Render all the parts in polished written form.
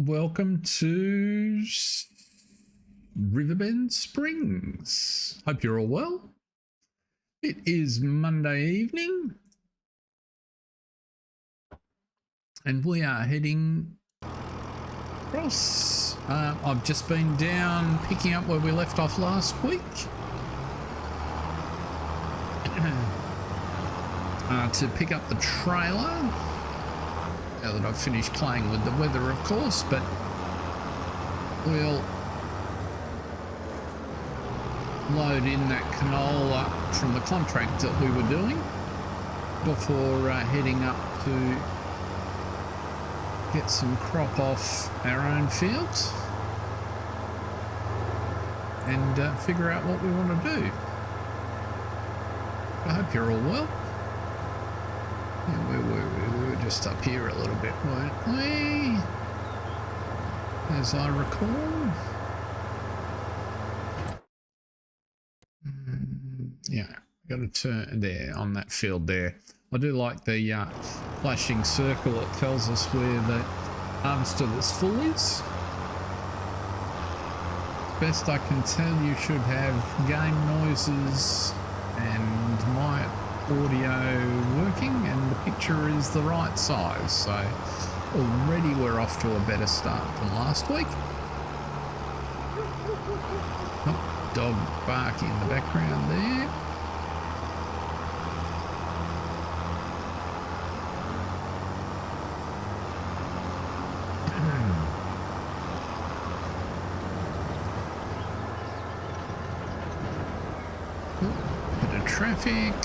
Welcome to Riverbend Springs. Hope you're all well. It is Monday evening and we are heading across. I've just been down picking up where we left off last week to pick up the trailer. Now that I've finished playing with the weather, of course, but we'll load in that canola from the contract that we were doing before heading up to get some crop off our own fields and figure out what we want to do. I hope you're all well. Yeah, we were just up here a little bit, weren't we? As I recall. Yeah, got to turn there on that field there. I do like the flashing circle. It tells us where the harvester that's full is. Best I can tell, you should have game noises and my audio working, and the picture is the right size, so already we're off to a better start than last week. Oh, dog barking in the background there. Bit of traffic.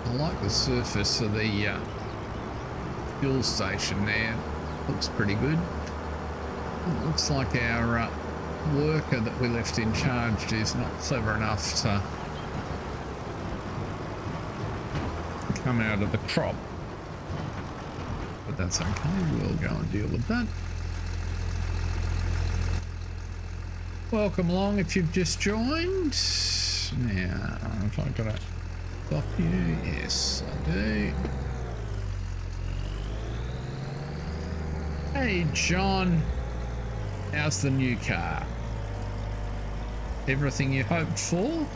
I like the surface of the fuel station there. Looks pretty good. It looks like our worker that we left in charge is not clever enough to come out of the crop. But that's okay, we'll go and deal with that. Welcome along if you've just joined. Now, if I've got to stop you, yes I do. Hey John, how's the new car? Everything you hoped for?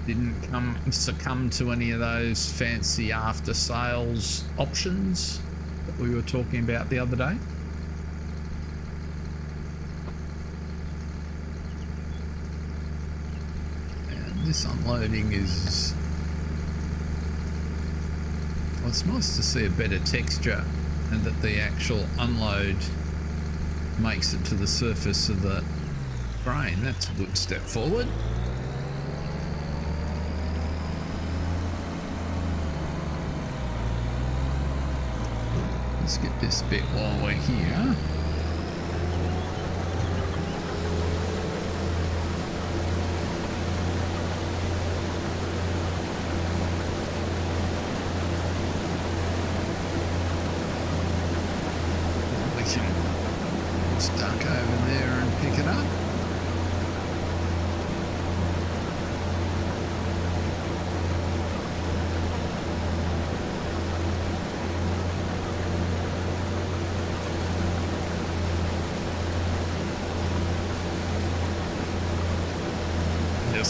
Didn't succumb to any of those fancy after sales options that we were talking about the other day? And this unloading is, well, it's nice to see a better texture and that the actual unload makes it to the surface of the grain. That's a good step forward. Let's get this bit while we're here. We can just duck over there and pick it up.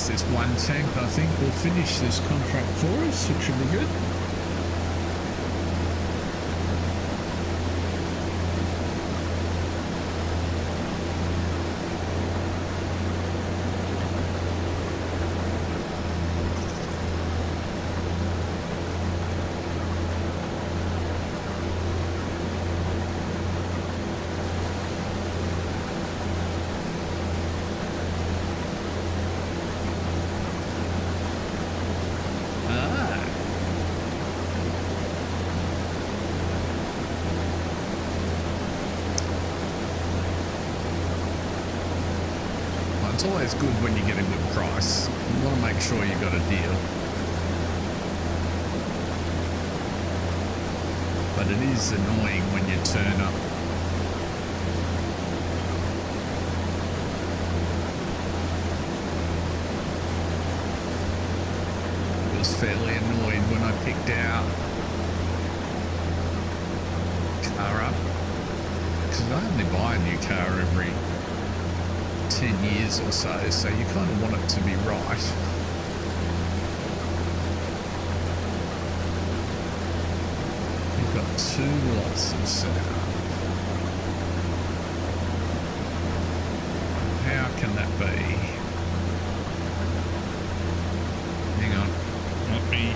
This one tank, I think, will finish this contract for us, which should be good. It's always good when you get a good price. You want to make sure you got a deal. but it is annoying when you turn up. I was fairly annoyed when I picked out car up, because I only buy a new car every 10 years or so, so you kind of want it to be right. You've got 2 lots of setup. How can that be? Hang on, let me...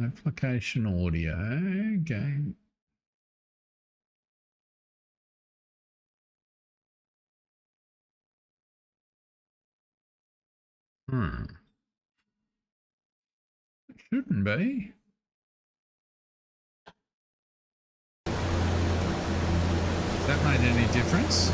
Application audio, game. It shouldn't be. Has that made any difference?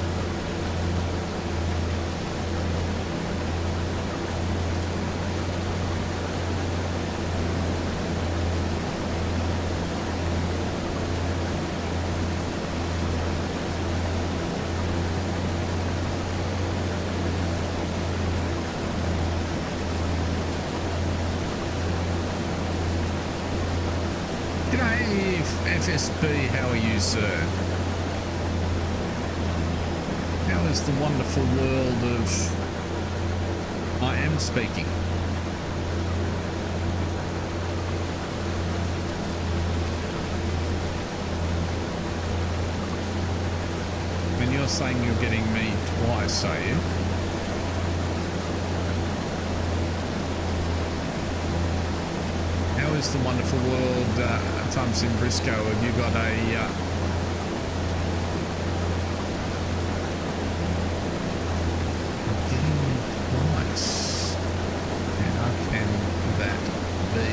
FSP, how are you, sir? How is the wonderful world of I am speaking? And you're saying you're getting me twice, are you? How is the wonderful world? Times in Briscoe, have you got a getting twice? How can that be?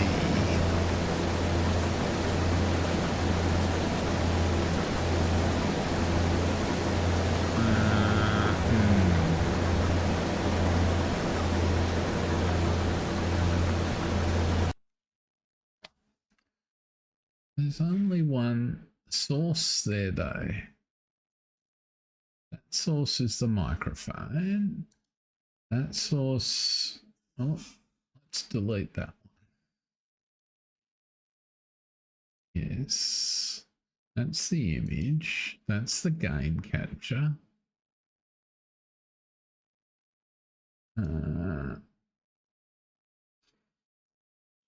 There's only one source there, though. That source is the microphone. That source... Oh, let's delete that one. Yes. That's the image. That's the game capture.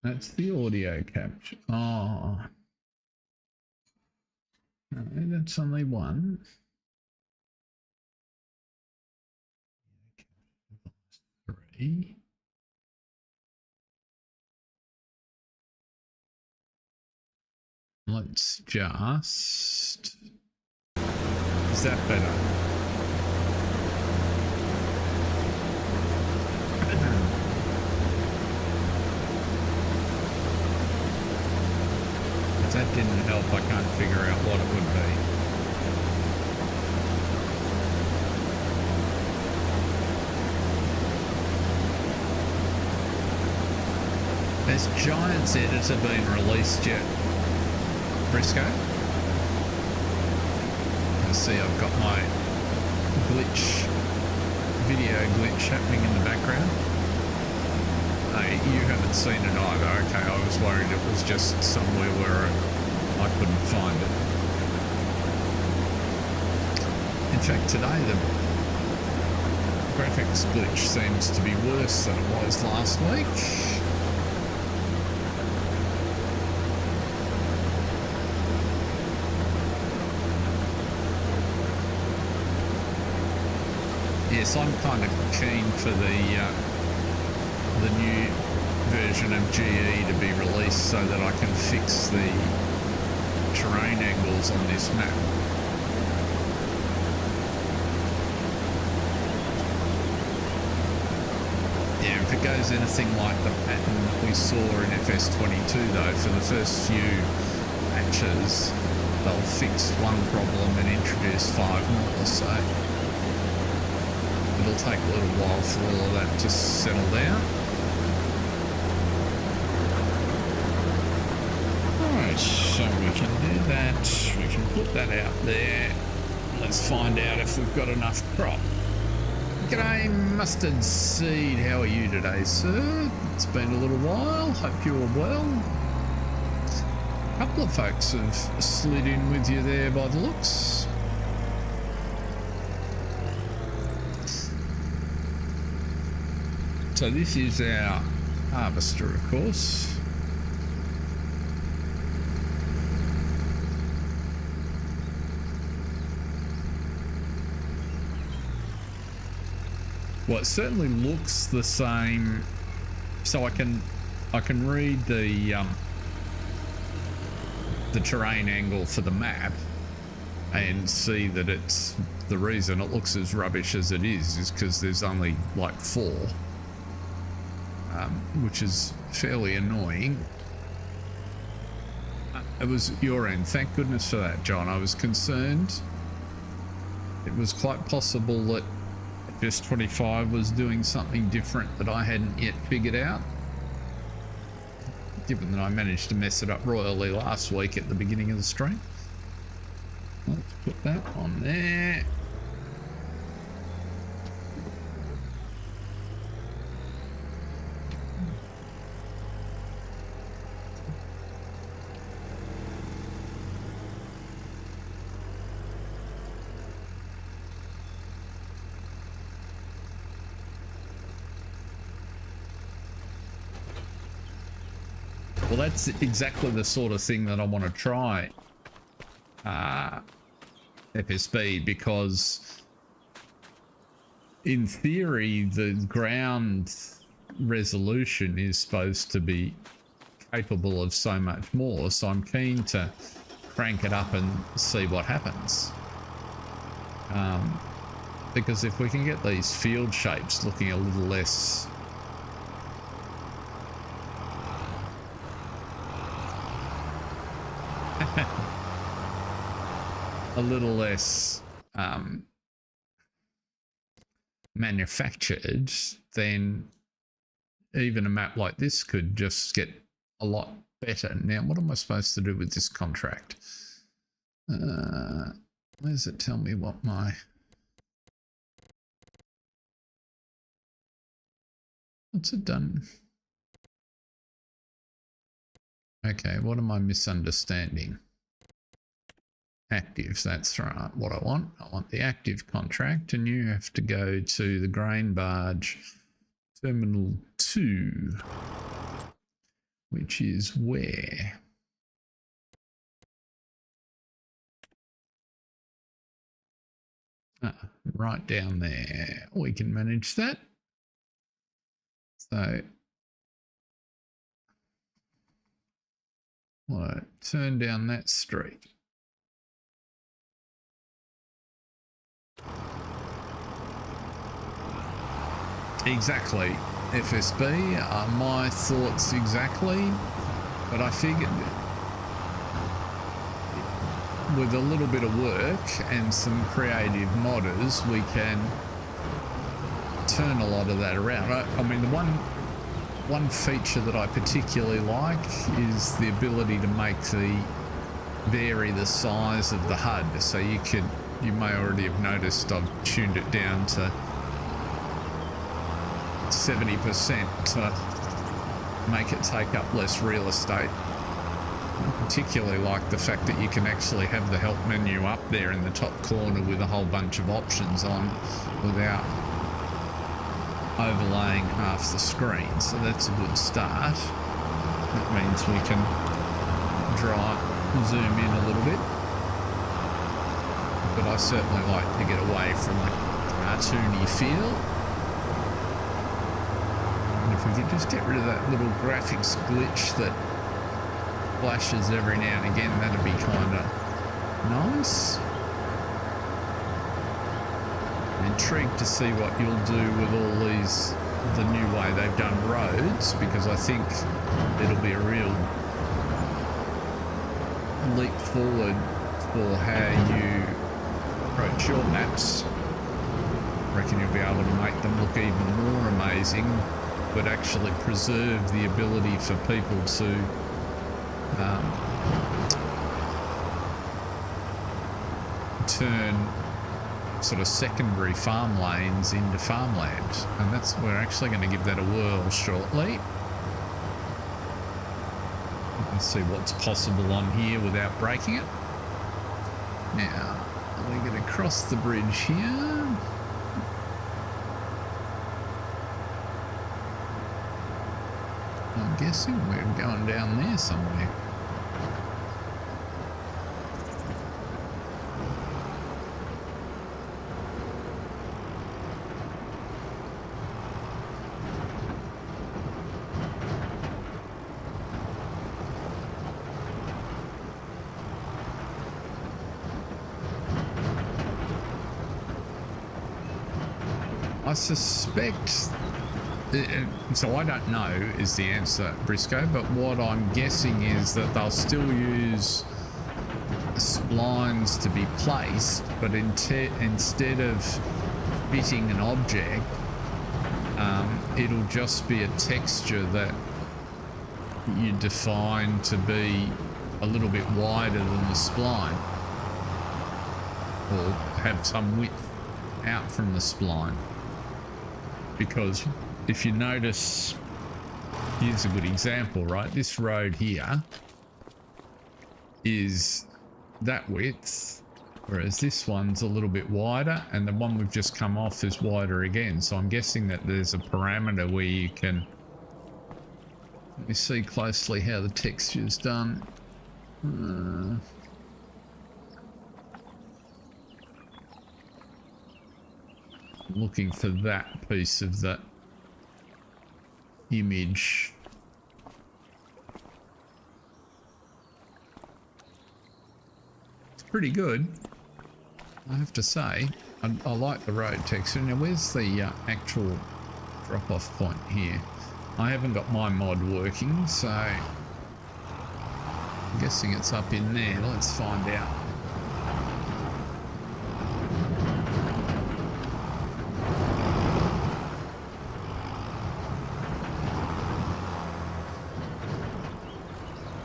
That's the audio capture. Oh... No, that's only one. Three. Let's just... Is that better? If that didn't help, I can't figure out what it would be. Has Giant's Editor been released yet, Briscoe? I see I've got my glitch, video glitch happening in the background. Hey, you haven't seen it either. Okay, I was worried it was just somewhere where I couldn't find it. In fact, today the graphics glitch seems to be worse than it was last week. Yes, I'm kind of keen for the new version of GE to be released so that I can fix the terrain angles on this map. Yeah, if it goes anything like the pattern that we saw in FS22 though, for the first few patches, they'll fix one problem and introduce 5 more, so it'll take a little while for all of that to settle down. Alright, so we can do that, we can put that out there. Let's find out if we've got enough crop. G'day Mustard Seed, how are you today, sir? It's been a little while, hope you're well. A couple of folks have slid in with you there by the looks. So this is our harvester, of course. Well, it certainly looks the same, so I can read the terrain angle for the map and see that it's the reason it looks as rubbish as it is because there's only like 4, which is fairly annoying. It was your end. Thank goodness for that, John. I was concerned. It was quite possible that FS25 was doing something different that I hadn't yet figured out, given that I managed to mess it up royally last week at the beginning of the stream. Let's put that on there. Well, that's exactly the sort of thing that I want to try FSB, because in theory the ground resolution is supposed to be capable of so much more, so I'm keen to crank it up and see what happens, because if we can get these field shapes looking a little less manufactured, then even a map like this could just get a lot better. Now, what am I supposed to do with this contract? Where does it tell me what my... What's it done? Okay, what am I misunderstanding? Active, that's right, what I want. I want the active contract, and you have to go to the grain barge terminal 2, which is where? Right down there. We can manage that. So I'll turn down that street. Exactly, FSB, my thoughts exactly, but I figured with a little bit of work and some creative modders we can turn a lot of that around. I mean, the one feature that I particularly like is the ability to vary the size of the HUD, so you may already have noticed I've tuned it down to 70% to make it take up less real estate. I particularly like the fact that you can actually have the help menu up there in the top corner with a whole bunch of options on without overlaying half the screen, so that's a good start. That means we can zoom in a little bit, but I certainly like to get away from the cartoony feel. If we could just get rid of that little graphics glitch that flashes every now and again, that'd be kind of nice. I'm intrigued to see what you'll do with all these, the new way they done roads, because I think it'll be a real leap forward for how you approach your maps. I reckon you'll be able to make them look even more amazing, but actually preserve the ability for people to turn sort of secondary farm lanes into farmland, and we're actually going to give that a whirl shortly. Let's see what's possible on here without breaking it. Now we're going to cross the bridge here. I'm guessing we're going down there somewhere. I suspect, so I don't know is the answer, Briscoe, but what I'm guessing is that they'll still use splines to be placed, but instead of fitting an object, it'll just be a texture that you define to be a little bit wider than the spline, or have some width out from the spline. Because if you notice, here's a good example, right? This road here is that width, whereas this one's a little bit wider, and the one we've just come off is wider again. So I'm guessing that there's a parameter where you can, let me see closely how the texture's done. Looking for that piece of that image. It's pretty good, I have to say. I like the road texture. Now where's the actual drop-off point here? I haven't got my mod working, so I'm guessing it's up in there. Let's find out.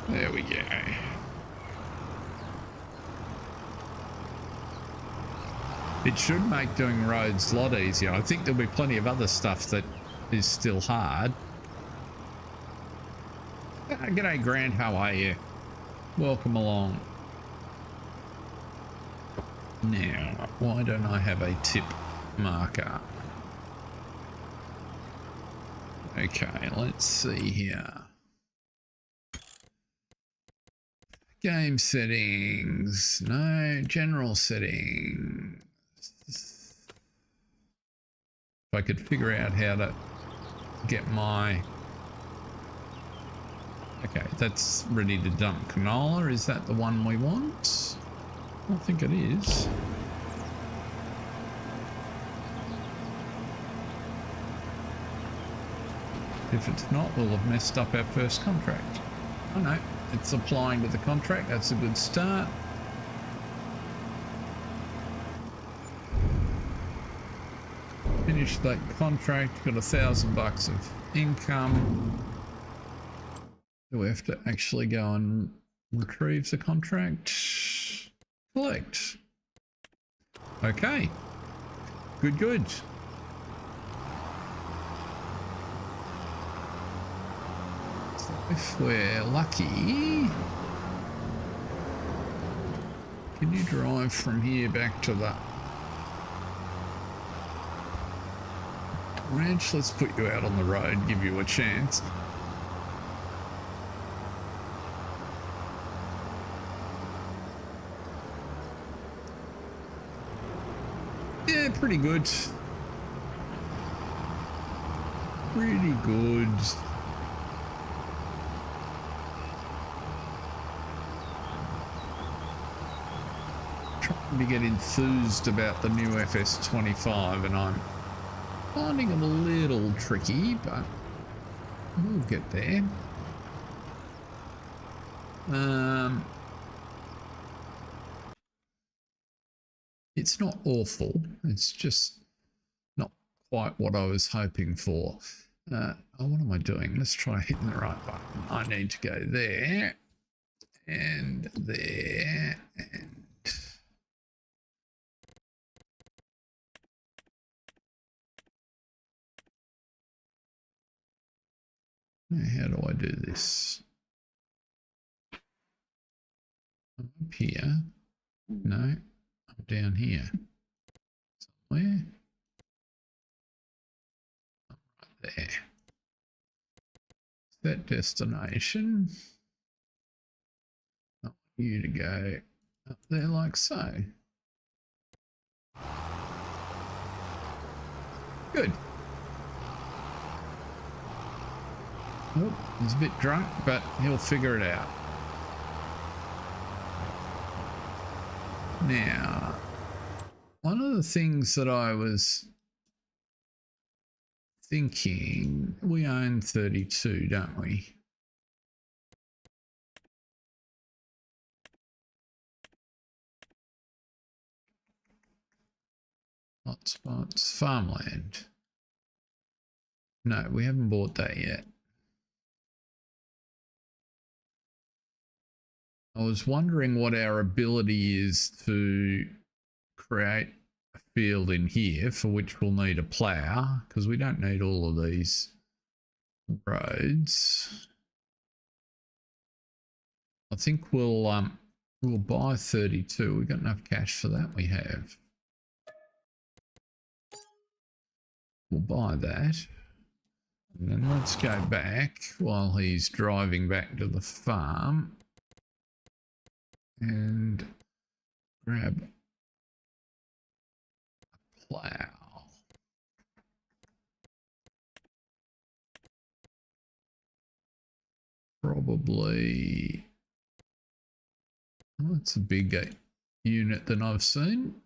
There we go. It should make doing roads a lot easier. I think there'll be plenty of other stuff that is still hard. G'day Grant, how are you? Welcome along. Now, why don't I have a tip marker? Okay, let's see here. Game settings, no, general settings. If I could figure out how to get my, okay, that's ready to dump canola. Is that the one we want? I think it is. If it's not, we'll have messed up our first contract. Oh no. It's applying to the contract. That's a good start. Finished that contract. Got $1,000 of income. Do we have to actually go and retrieve the contract? Collect. Okay. Good, good. If we're lucky, can you drive from here back to the ranch? Let's put you out on the road, give you a chance. Yeah, pretty good. Pretty good. Trying to get enthused about the new FS25, and I'm finding it a little tricky, but We'll get there. It's not awful. It's just not quite what I was hoping for. Oh, what am I doing? Let's try hitting the right button. I need to go there and there and how do I do this? I'm up here. No, I'm down here. Somewhere. Right there. Set destination. I want you to go up there like so. Good. Oh, he's a bit drunk, but he'll figure it out. Now, one of the things that I was thinking, we own 32, don't we? Hotspots, farmland. No, we haven't bought that yet. I was wondering what our ability is to create a field in here for which we'll need a plough, because we don't need all of these roads. I think we'll buy 32. We've got enough cash for that. We have. We'll buy that. And then let's go back while he's driving back to the farm and grab a plough. Probably, oh, it's a bigger unit than I've seen.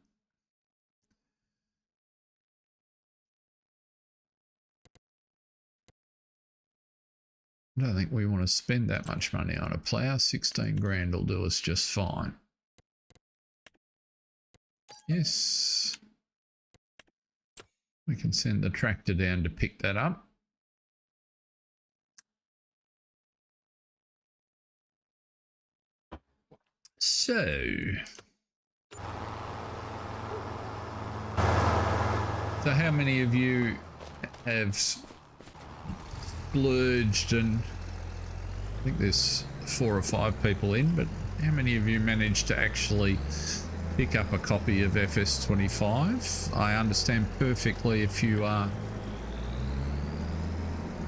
I don't think we want to spend that much money on a plough. 16 grand will do us just fine. Yes. We can send the tractor down to pick that up. So how many of you have splurged, and I think there's 4 or 5 people in, but how many of you managed to actually pick up a copy of FS25? I understand perfectly if you are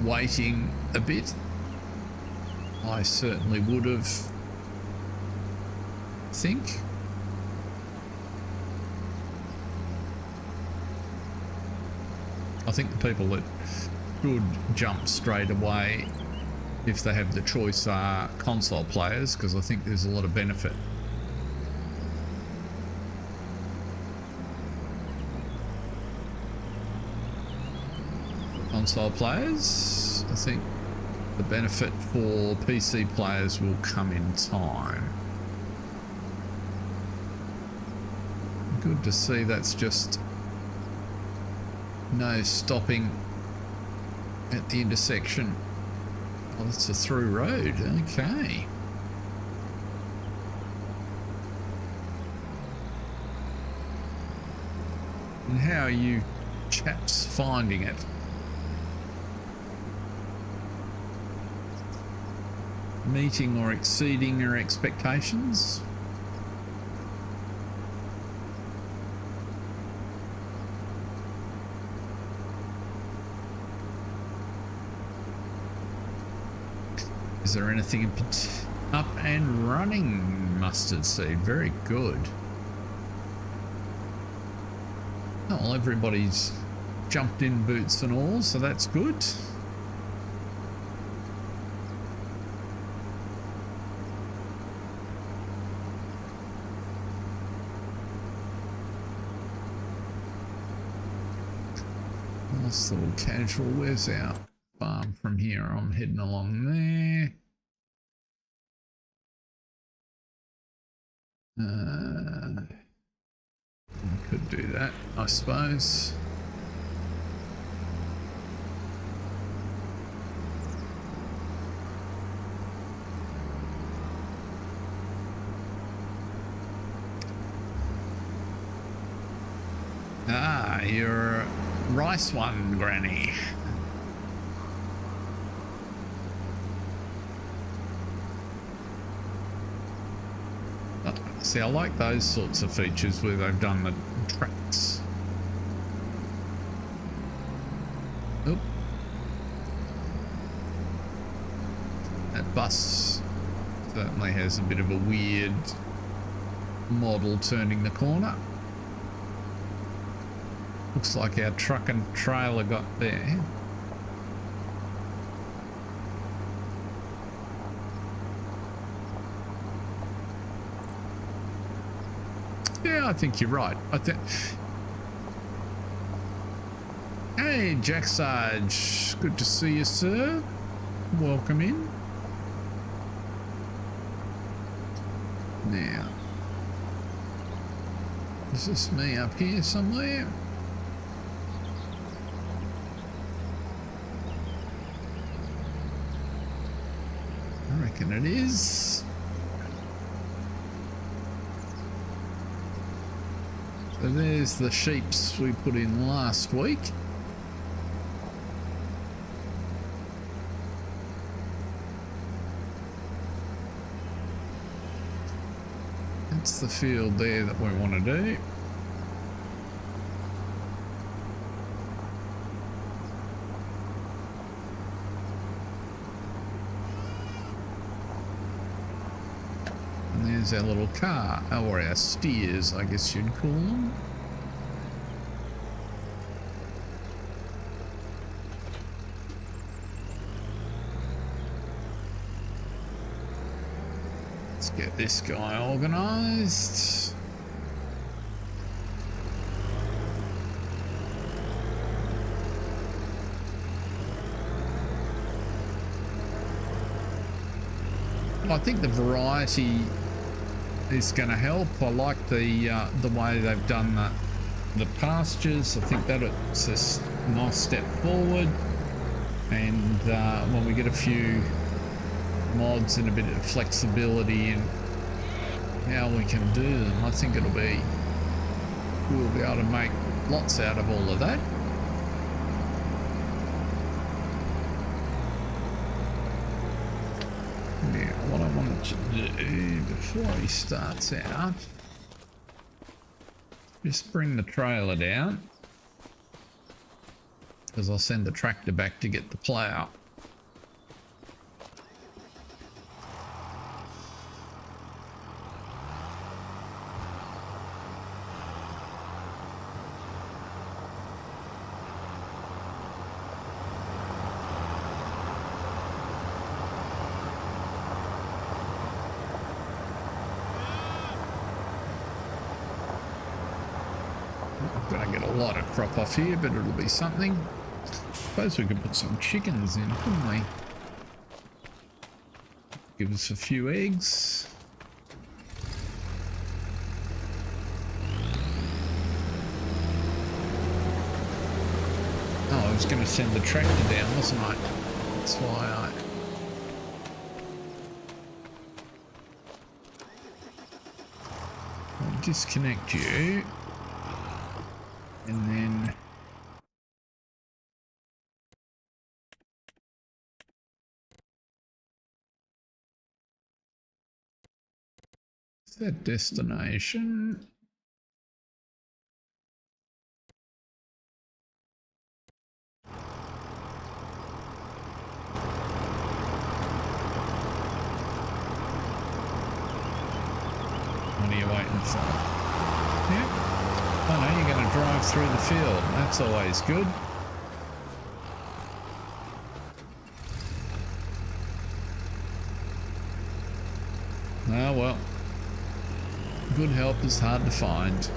waiting a bit. I certainly would have, I think the people that should jump straight away if they have the choice are console players, because I think there's a lot of benefit. For console players, I think the benefit for PC players will come in time. Good to see that's just no stopping at the intersection. Oh, that's a through road. Okay. And how are you chaps finding it? Meeting or exceeding your expectations? Is there anything in up and running? Mustard seed, very good. Well, everybody's jumped in boots and all, so that's good. Nice little casual. Where's our farm from here. I'm heading along there. I could do that, I suppose. Ah, you're a rice one, Granny. See, I like those sorts of features where they've done the tracks. Oop. That bus certainly has a bit of a weird model turning the corner. Looks like our truck and trailer got there. Yeah, I think you're right. Hey, Jack Sarge. Good to see you, sir. Welcome in. Now, is this me up here somewhere? I reckon it is. So there's the sheeps we put in last week. That's the field there that we want to do. And there's our little car, or our steers, I guess you'd call them. Let's get this guy organised. I think the variety is going to help. I like the way they've done the pastures. I think that's a nice step forward. And when we get a few mods and a bit of flexibility in how we can do them, I think we'll be able to make lots out of all of that. Now, what I wanted to do before he starts out, just bring the trailer down, because I'll send the tractor back to get the plough. Crop off here, but it'll be something. Suppose we could put some chickens in, couldn't we? Give us a few eggs. Oh, I was going to send the tractor down, wasn't I? That's why I'll disconnect you. And then set destination. What are you waiting for? Yeah. Oh no, you're going to drive through the field. That's always good. Oh well. Good help is hard to find.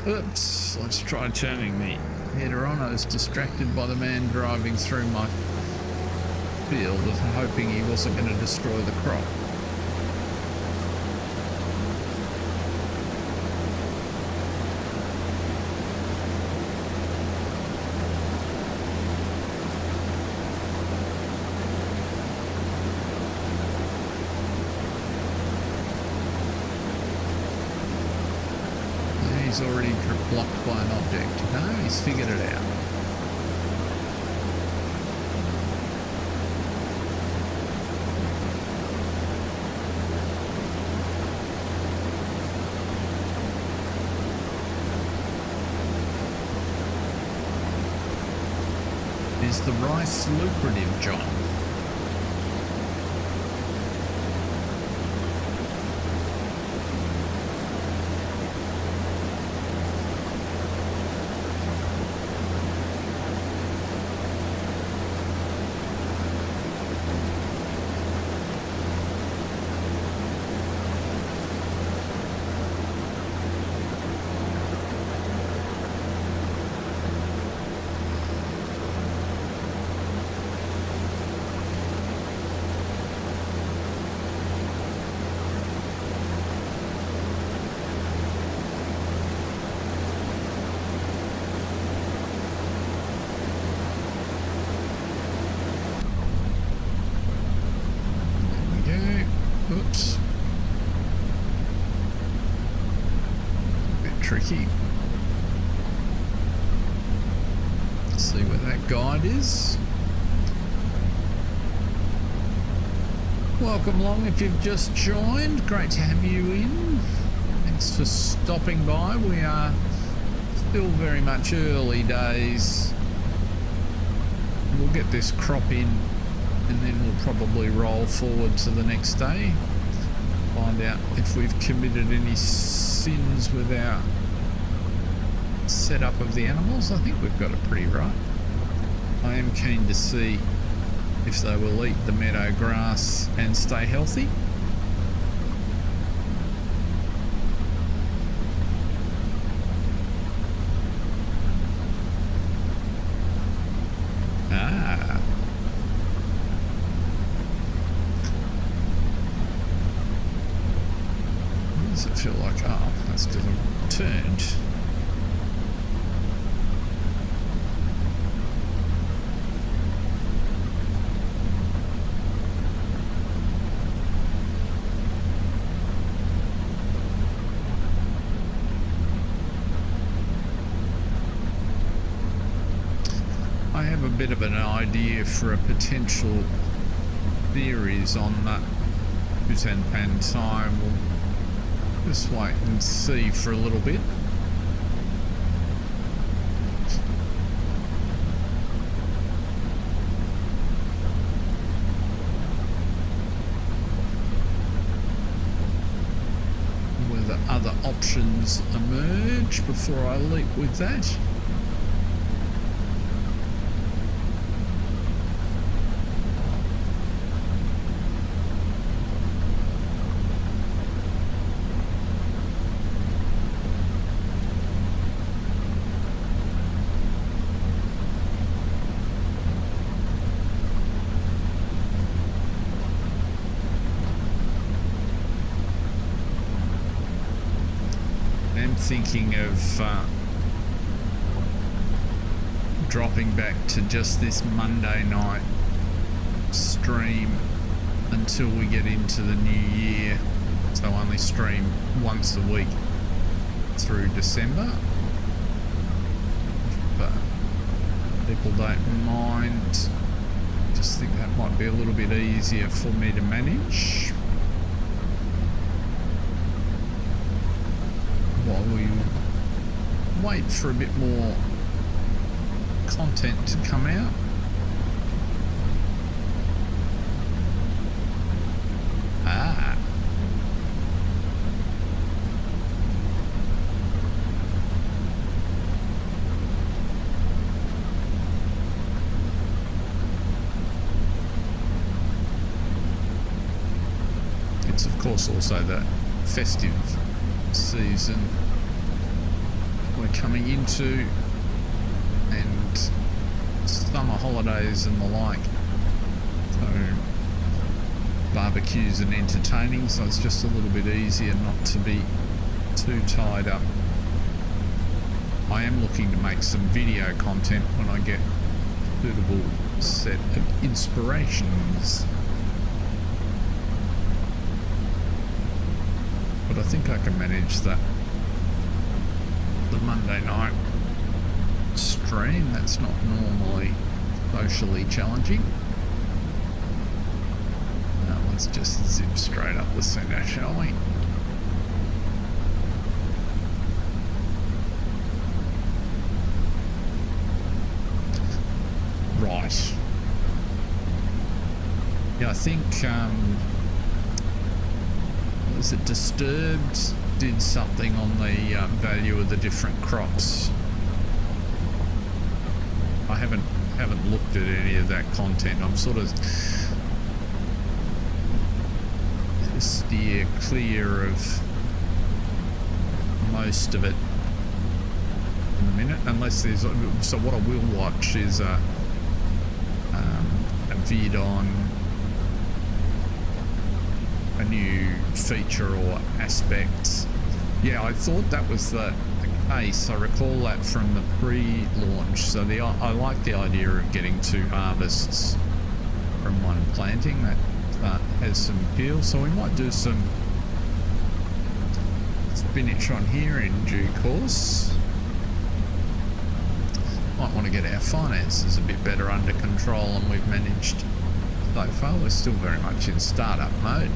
Oops, let's try turning the header on. I was distracted by the man driving through my field, hoping he wasn't going to destroy the crop. He's already blocked by an object. No, he's figured it out. Is the rice lucrative, John? Oops. Bit tricky. Let's see where that guide is. Welcome along if you've just joined. Great to have you in. Thanks for stopping by. We are still very much early days. We'll get this crop in, and then we'll probably roll forward to the next day, find out if we've committed any sins with our setup of the animals. I think we've got it pretty right. I am keen to see if they will eat the meadow grass and stay healthy. Feel like, oh, that's because I'm turned. I have a bit of an idea for a potential series on that Butanpan time. We'll just wait and see for a little bit. Whether other options emerge before I leap with that. Thinking of dropping back to just this Monday night stream until we get into the new year, so only stream once a week through December. But people don't mind, just think that might be a little bit easier for me to manage while we wait for a bit more content to come out. It's of course also the festive season we're coming into, and summer holidays and the like. So barbecues and entertaining, so it's just a little bit easier not to be too tied up. I am looking to make some video content when I get a suitable set of inspirations. But I think I can manage that. The Monday night stream, that's not normally socially challenging. Now let's just zip straight up the centre, shall we? Right. Yeah, I think was it Disturbed did something on the value of the different crops. I haven't looked at any of that content. I'm sort of steer clear of most of it in a minute, unless there's. So what I will watch is a vid on a new feature or aspect. Yeah, I thought that was the case. I recall that from the pre-launch. So I like the idea of getting 2 harvests from one planting. That has some appeal. So we might do some spinach on here in due course. Might want to get our finances a bit better under control than we've managed so far. We're still very much in startup mode.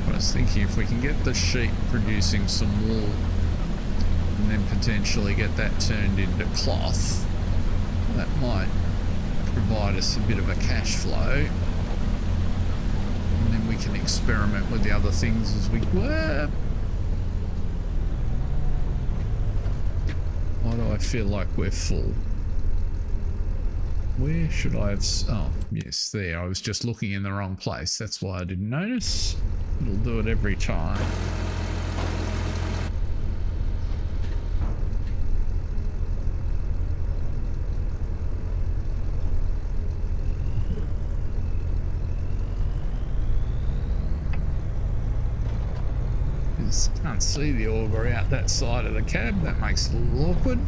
I was thinking if we can get the sheep producing some wool and then potentially get that turned into cloth, that might provide us a bit of a cash flow, and then we can experiment with the other things as we go. Why do I feel like we're full? Where should I have... Oh, yes, there. I was just looking in the wrong place. That's why I didn't notice. It'll do it every time. Can't see the auger out that side of the cab. That makes it a little awkward.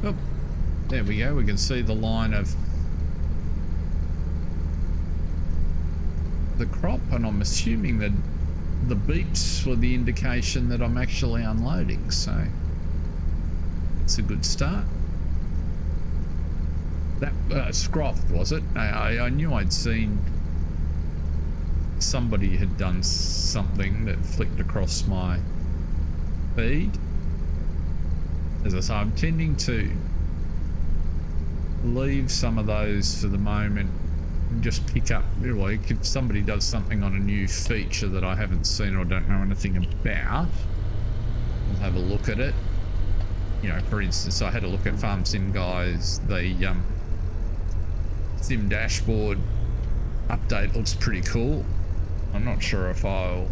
Oh, there we go. We can see the line of the crop, and I'm assuming that the beeps were the indication that I'm actually unloading, so it's a good start. That Scroft, was it? I knew I'd seen somebody had done something that flicked across my feed. As I say, I'm tending to leave some of those for the moment and just pick up, like, if somebody does something on a new feature that I haven't seen or don't know anything about, I'll have a look at it. You know, for instance, I had a look at Farm Sim Guys. The Sim dashboard update looks pretty cool. I'm not sure if I'll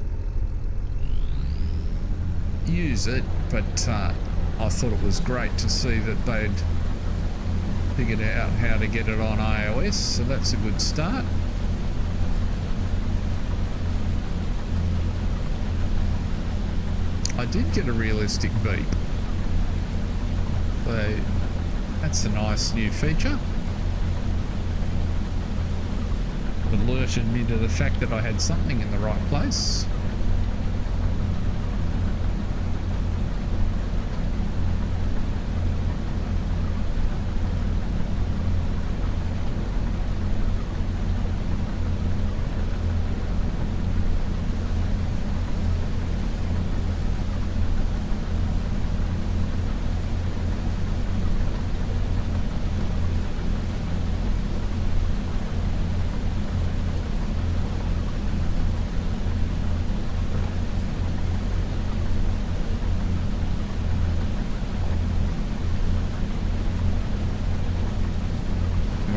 use it, but I thought it was great to see that they'd figured out how to get it on iOS, so that's a good start. I did get a realistic beep. So that's a nice new feature. It alerted me to the fact that I had something in the right place.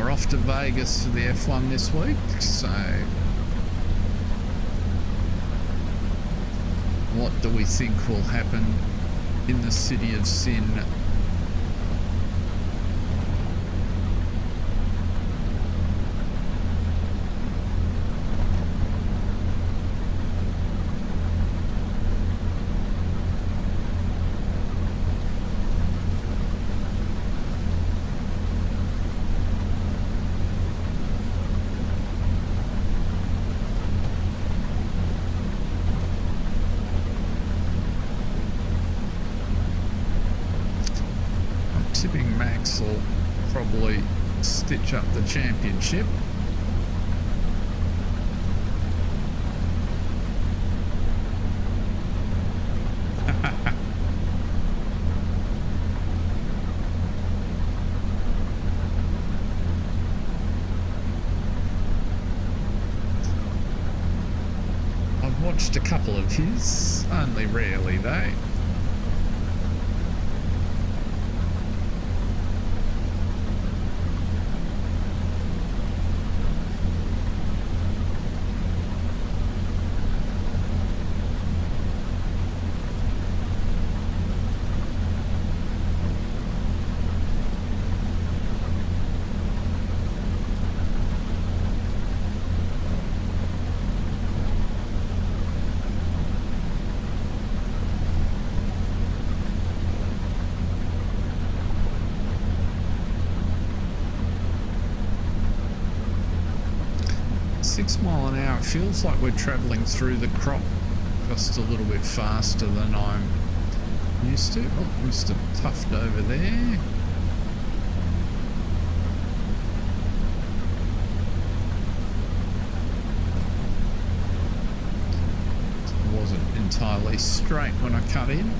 we're off to Vegas for the F1 this week, so what do we think will happen in the City of Sin? Tipping Max will probably stitch up the championship. I've watched a couple of his, only rarely though. It feels like we're travelling through the crop just a little bit faster than I'm used to. Oh, Mr. Tuft over there. It wasn't entirely straight when I cut in.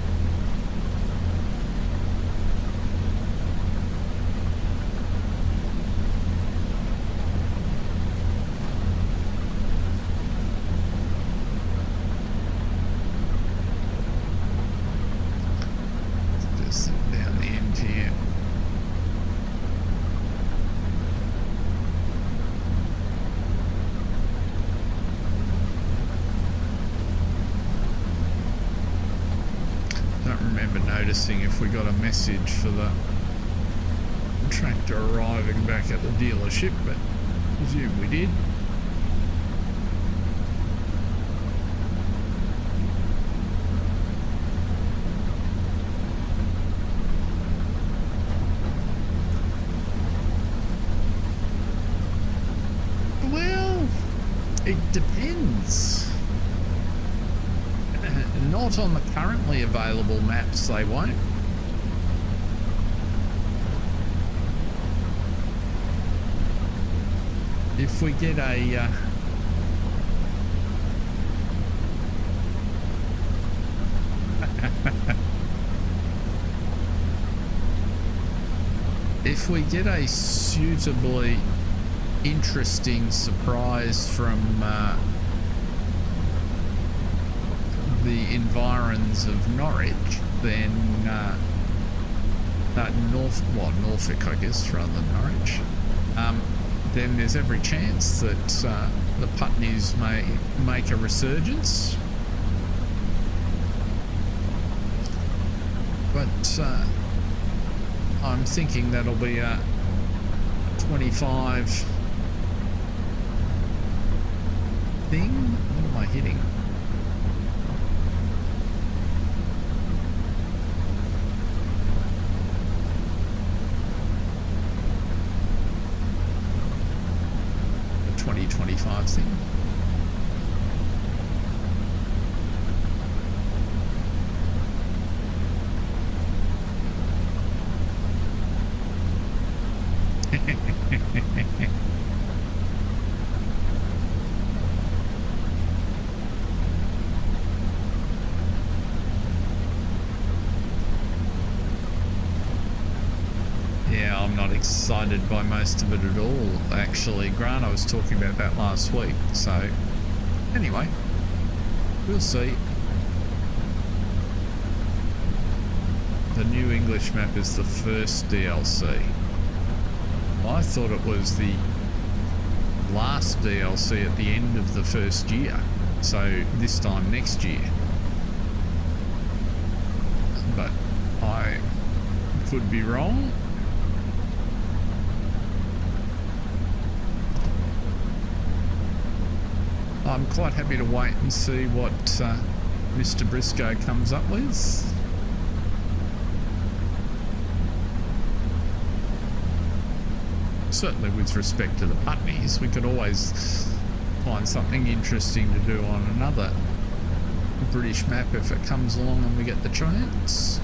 If we got a message for the tractor arriving back at the dealership, but I presume we did. Well, it depends. Not on the currently available maps, they won't. If we get a if we get a suitably interesting surprise from the environs of Norwich, then Norfolk, I guess, rather than Norwich, then there's every chance that the Putneys may make a resurgence. But I'm thinking that'll be a 25 thing. What am I hitting? A 2025 thing. Yeah, I'm not excited by most of it at all, actually. Grant, I was talking about that last week. So, anyway, we'll see. The new English map is the first DLC. I thought it was the last DLC at the end of the first year. So this time next year. But I could be wrong. I'm quite happy to wait and see what Mr. Briscoe comes up with. Certainly with respect to the Putneys, we could always find something interesting to do on another British map if it comes along and we get the chance.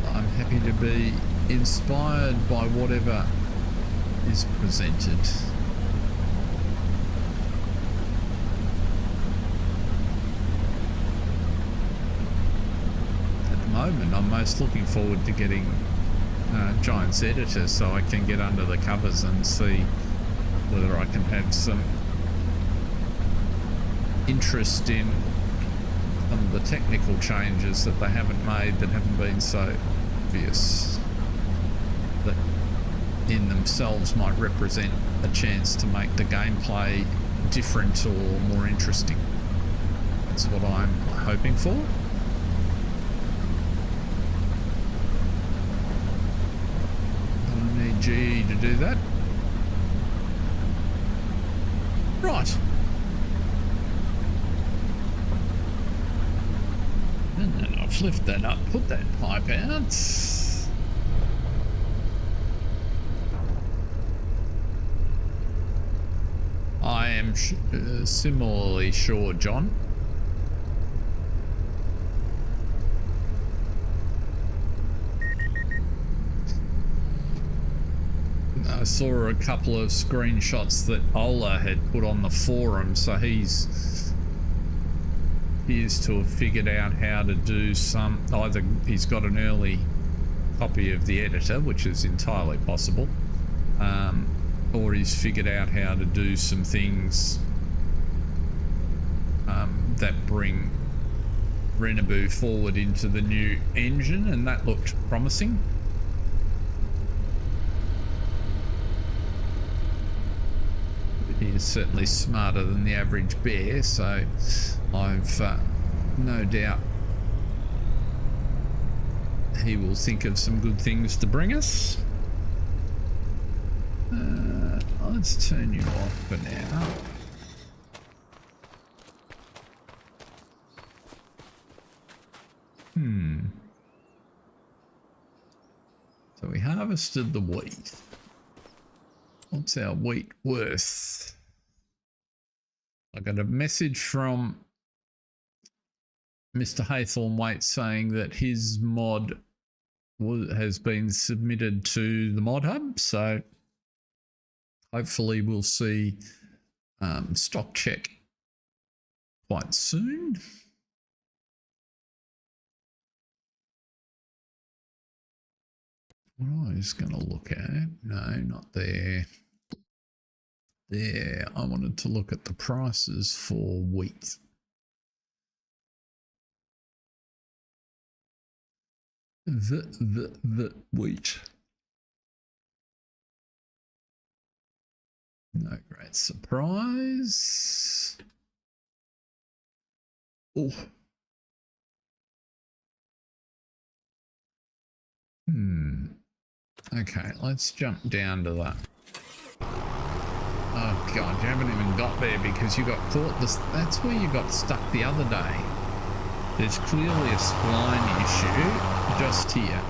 I'm happy to be inspired by whatever is presented. At the moment, I'm most looking forward to getting Giant's Editor so I can get under the covers and see whether I can have some interest in some of the technical changes that they haven't made that haven't been so obvious, that in themselves might represent a chance to make the gameplay different or more interesting. That's what I'm hoping for. I need GE to do that. Right. And then I've lifted that up, put that pipe out. I am similarly sure, John. I saw a couple of screenshots that Ola had put on the forum, so he's appears to have figured out how to do some, either he's got an early copy of the editor, which is entirely possible, or he's figured out how to do some things that bring Renaboo forward into the new engine, and that looked promising. He is certainly smarter than the average bear, so I've no doubt he will think of some good things to bring us. Let's turn you off for now. So we harvested the wheat. What's our wheat worth? I got a message from Mr. Haythornwaite saying that his mod has been submitted to the mod hub, so hopefully we'll see stock check quite soon. What I was going to look at? No, not there. There, I wanted to look at the prices for wheat. The wheat. No great surprise. Oh. Okay, let's jump down to that. Oh God, you haven't even got there because you got caught. That's where you got stuck the other day. There's clearly a spline issue just here.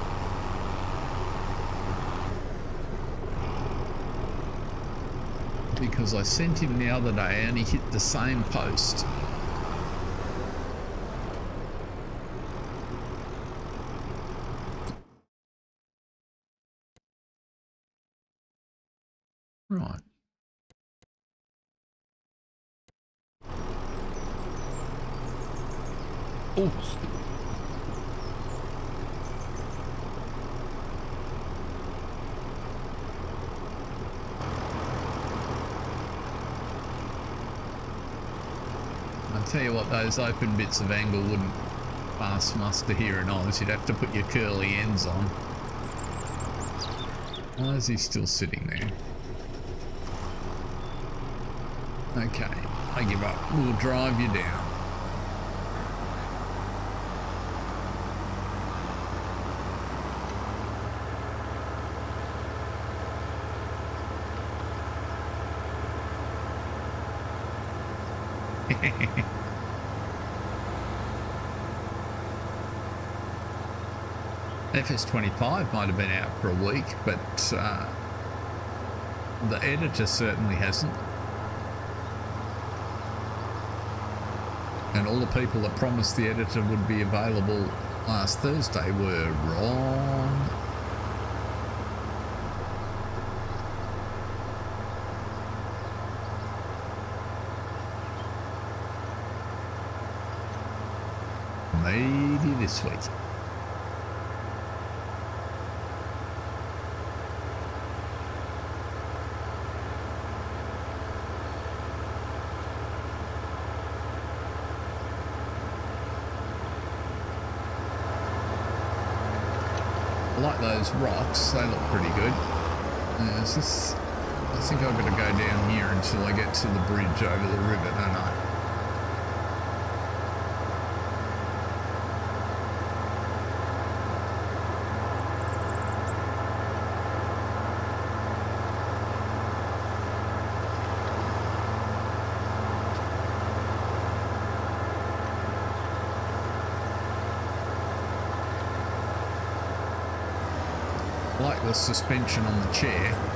Because I sent him the other day and he hit the same post. Right. Oh. I'll tell you what, those open bits of angle wouldn't pass muster here in Oz. You'd have to put your curly ends on. Why is he still sitting there? Okay, I give up. We'll drive you down. FS25 might have been out for a week, but the editor certainly hasn't. And all the people that promised the editor would be available last Thursday were wrong. Maybe this week. I like those rocks, they look pretty good. I think I've got to go down here until I get to the bridge over the river, don't I? Like the suspension on the chair.